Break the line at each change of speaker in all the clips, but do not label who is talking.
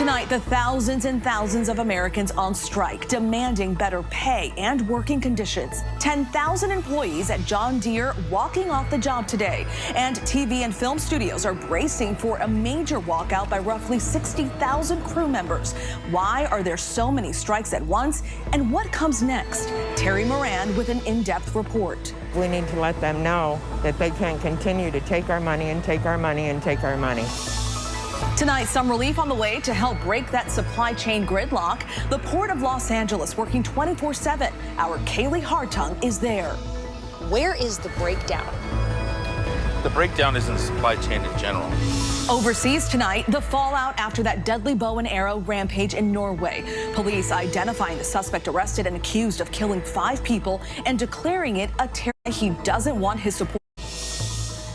Tonight, the thousands and thousands of Americans on strike demanding better pay and working conditions. 10,000 employees at John Deere walking off the job today. And TV and film studios are bracing for a major walkout by roughly 60,000 crew members. Why are there so many strikes at once? And what comes next? Terry Moran with an in-depth report.
We need to let them know that they can't continue to take our money and take our money and take our money.
Tonight, some relief on the way to help break that supply chain gridlock. The Port of Los Angeles working 24/7. Our Kaylee Hartung is there.
Where is the breakdown?
The breakdown is in the supply chain in general.
Overseas tonight, the fallout after that deadly bow and arrow rampage in Norway. Police identifying the suspect arrested and accused of killing 5 people and declaring it a terror. He doesn't want his support.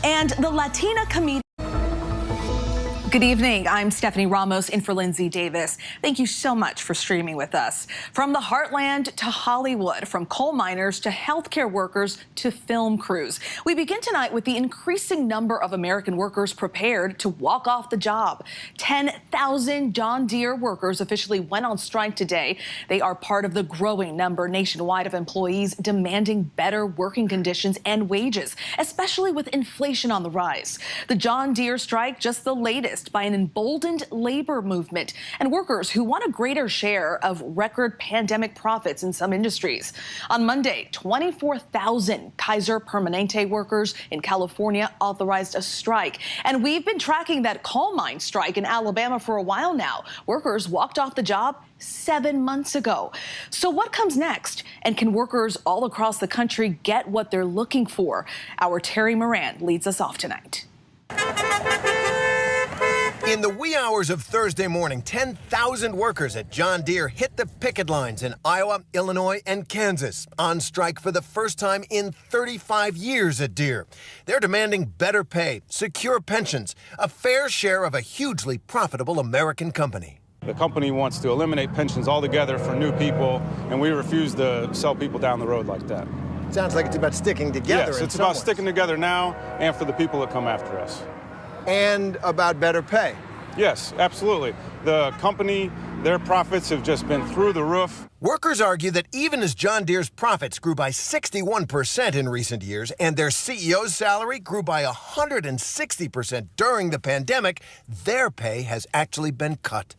And the Latina comedian. Good evening. I'm Stephanie Ramos in for Lindsay Davis. Thank you so much for streaming with us. From the heartland to Hollywood, from coal miners to healthcare workers to film crews. We begin tonight with the increasing number of American workers prepared to walk off the job. 10,000 John Deere workers officially went on strike today. They are part of the growing number nationwide of employees demanding better working conditions and wages, especially with inflation on the rise. The John Deere strike, just the latest by an emboldened labor movement and workers who want a greater share of record pandemic profits in some industries. On Monday, 24,000 Kaiser Permanente workers in California authorized a strike. And we've been tracking that coal mine strike in Alabama for a while now. Workers walked off the job 7 months ago. So what comes next? And can workers all across the country get what they're looking for? Our Terry Moran leads us off tonight.
In the wee hours of Thursday morning, 10,000 workers at John Deere hit the picket lines in Iowa, Illinois, and Kansas on strike for the first time in 35 years at Deere. They're demanding better pay, secure pensions, a fair share of a hugely profitable American company.
The company wants to eliminate pensions altogether for new people, and we refuse to sell people down the road like that.
Sounds like it's about sticking together.
Yes, it's about sticking together now and for the people that come after us.
And about better pay.
Yes, absolutely. The company, their profits have just been through the roof.
Workers argue that even as John Deere's profits grew by 61% in recent years and their CEO's salary grew by 160% during the pandemic, their pay has actually been cut.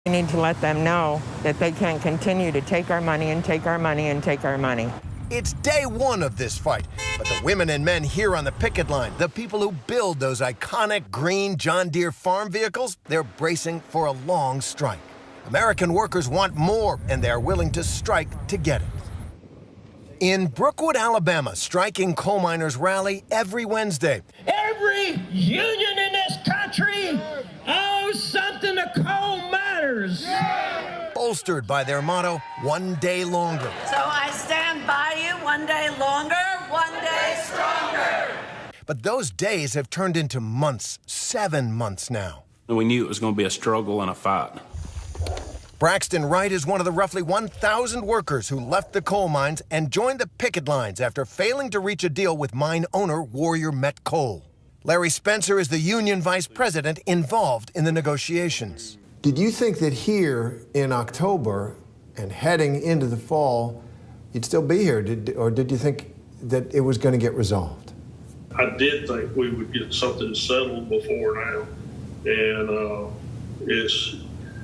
We need to let them know that they can't continue to take our money and take our money and take our money.
It's day one of this fight, but the women and men here on the picket line, the people who build those iconic green John Deere farm vehicles, they're bracing for a long strike. American workers want more, and they're willing to strike to get it. In Brookwood, Alabama, striking coal miners rally every Wednesday.
Every union in this country owes something to coal miners.
Bolstered by their motto, one day longer.
So I stand by you one day longer, one day stronger.
But those days have turned into months, 7 months now.
We knew it was going to be a struggle and a fight.
Braxton Wright is one of the roughly 1,000 workers who left the coal mines and joined the picket lines after failing to reach a deal with mine owner Warrior Met Coal. Larry Spencer is the union vice president involved in the negotiations.
Did you think that here in October and heading into the fall, you'd still be here, or did you think that it was going to get resolved?
I did think we would get something settled before now, and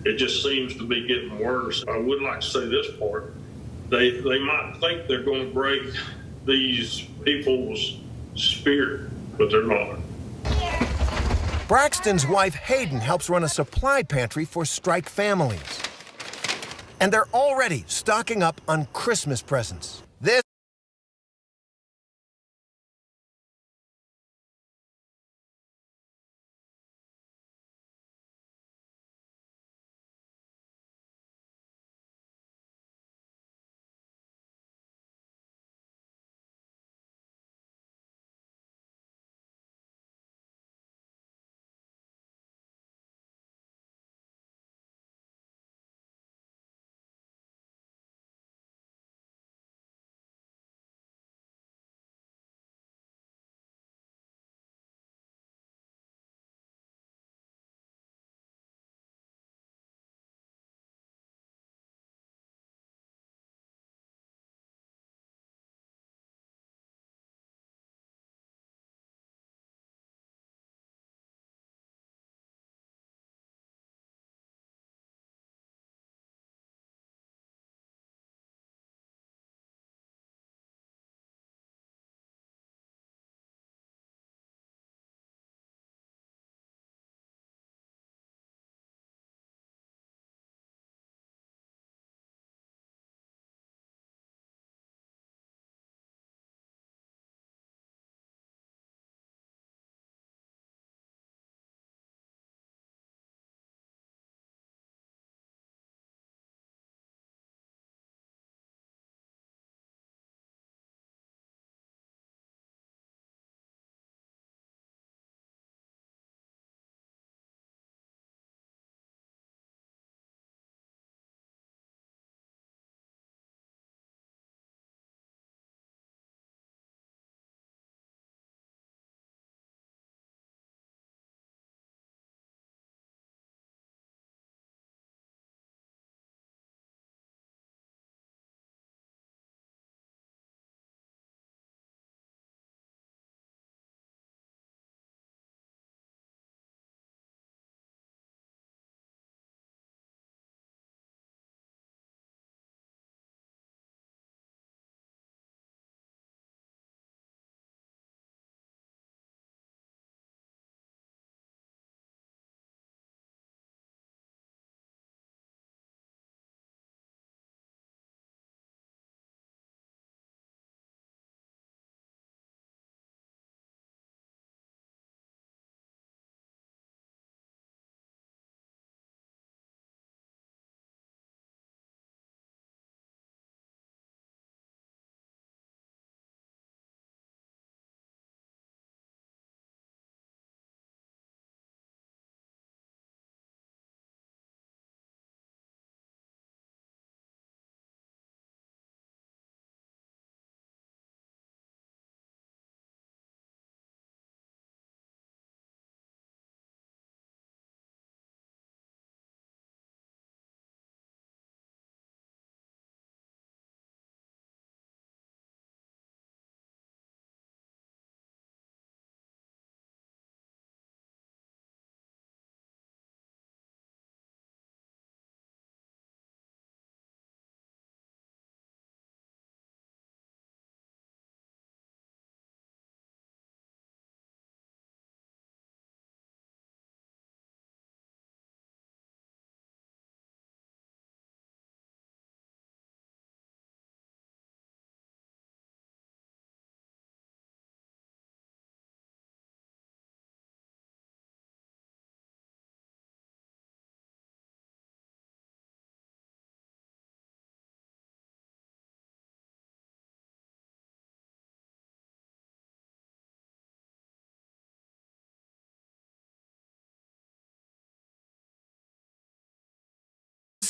it just seems to be getting worse. I would like to say this part. They might think they're going to break these people's spirit, but they're not.
Braxton's wife Hayden helps run a supply pantry for strike families. And they're already stocking up on Christmas presents. This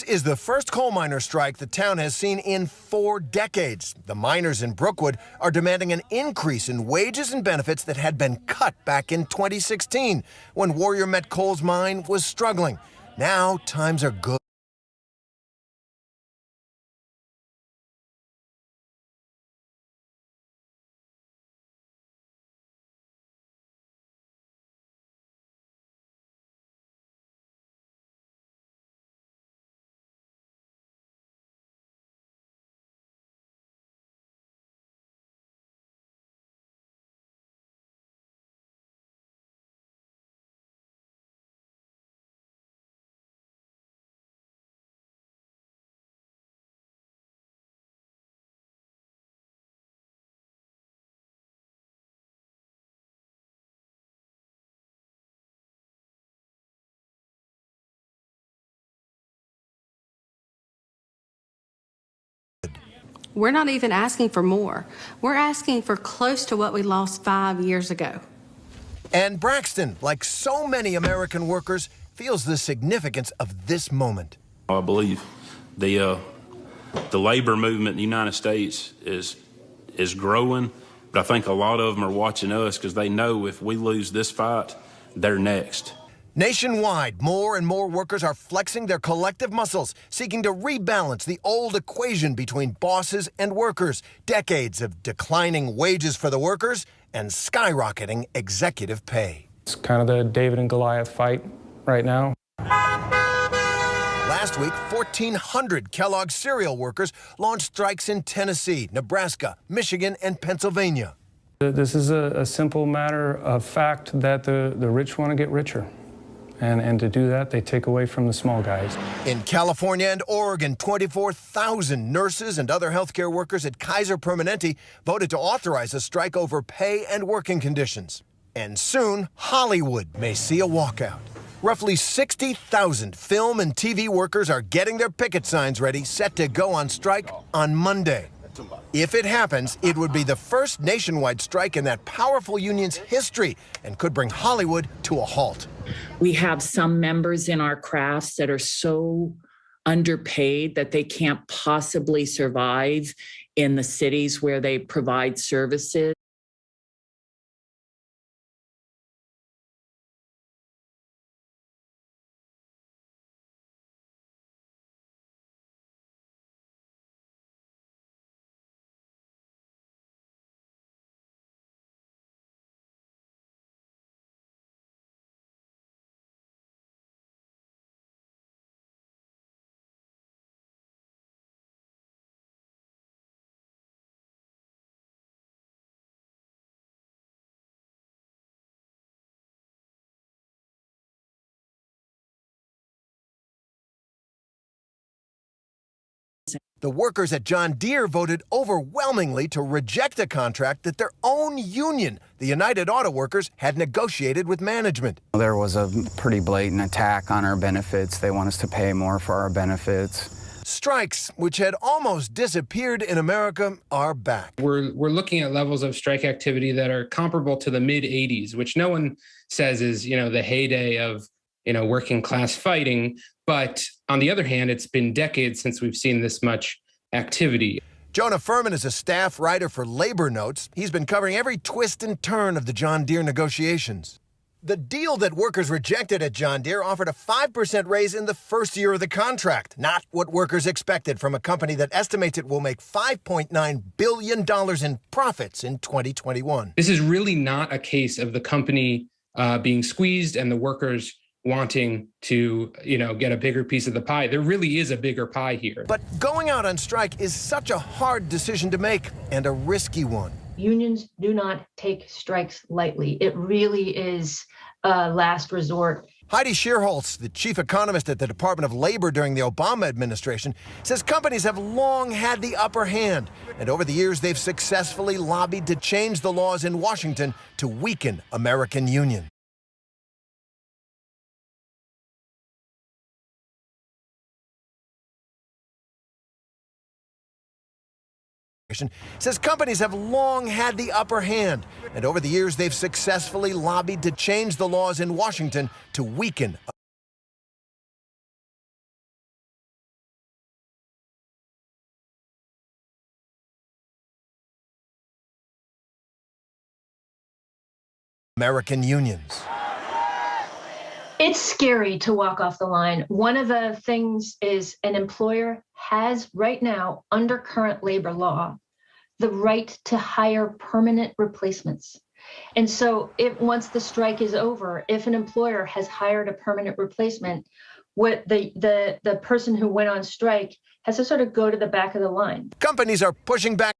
is the first coal miner strike the town has seen in 4 decades. The miners in Brookwood are demanding an increase in wages and benefits that had been cut back in 2016 when Warrior Met Coal's mine was struggling. Now times are good.
We're not even asking for more. We're asking for close to what we lost 5 years ago.
And Braxton, like so many American workers, feels the significance of this moment.
I believe the labor movement in the United States is growing, but I think a lot of them are watching us because they know if we lose this fight, they're next.
Nationwide, more and more workers are flexing their collective muscles, seeking to rebalance the old equation between bosses and workers. Decades of declining wages for the workers and skyrocketing executive pay.
It's kind of the David and Goliath fight right now.
Last week, 1,400 Kellogg cereal workers launched strikes in Tennessee, Nebraska, Michigan, and Pennsylvania.
This is a simple matter of fact that the rich want to get richer. And to do that, they take away from the small guys.
In California and Oregon, 24,000 nurses and other healthcare workers at Kaiser Permanente voted to authorize a strike over pay and working conditions. And soon, Hollywood may see a walkout. Roughly 60,000 film and TV workers are getting their picket signs ready, set to go on strike on Monday. If it happens, it would be the first nationwide strike in that powerful union's history and could bring Hollywood to a halt.
We have some members in our crafts that are so underpaid that they can't possibly survive in the cities where they provide services.
The workers at John Deere voted overwhelmingly to reject a contract that their own union, the United Auto Workers, had negotiated with management.
There was a pretty blatant attack on our benefits. They want us to pay more for our benefits.
Strikes, which had almost disappeared in America, are back.
We're looking at levels of strike activity that are comparable to the mid-'80s, which no one says is, the heyday of, working class fighting. But on the other hand, it's been decades since we've seen this much activity.
Jonah Furman is a staff writer for Labor Notes. He's been covering every twist and turn of the John Deere negotiations. The deal that workers rejected at John Deere offered a 5% raise in the first year of the contract, not what workers expected from a company that estimates it will make $5.9 billion in profits in 2021.
This is really not a case of the company being squeezed and the workers wanting to, get a bigger piece of the pie. There really is a bigger pie here.
But going out on strike is such a hard decision to make and a risky one.
Unions do not take strikes lightly. It really is a last resort.
Heidi Shierholz, the chief economist at the Department of Labor during the Obama administration, says companies have long had the upper hand. And over the years, they've successfully lobbied to change the laws in Washington to weaken American unions. Says companies have long had the upper hand, and over the years they've successfully lobbied to change the laws in Washington to weaken American unions.
It's scary to walk off the line. One of the things is an employer has right now, under current labor law, the right to hire permanent replacements. And so if once the strike is over, if an employer has hired a permanent replacement, what the person who went on strike has to sort of go to the back of the line.
Companies are pushing back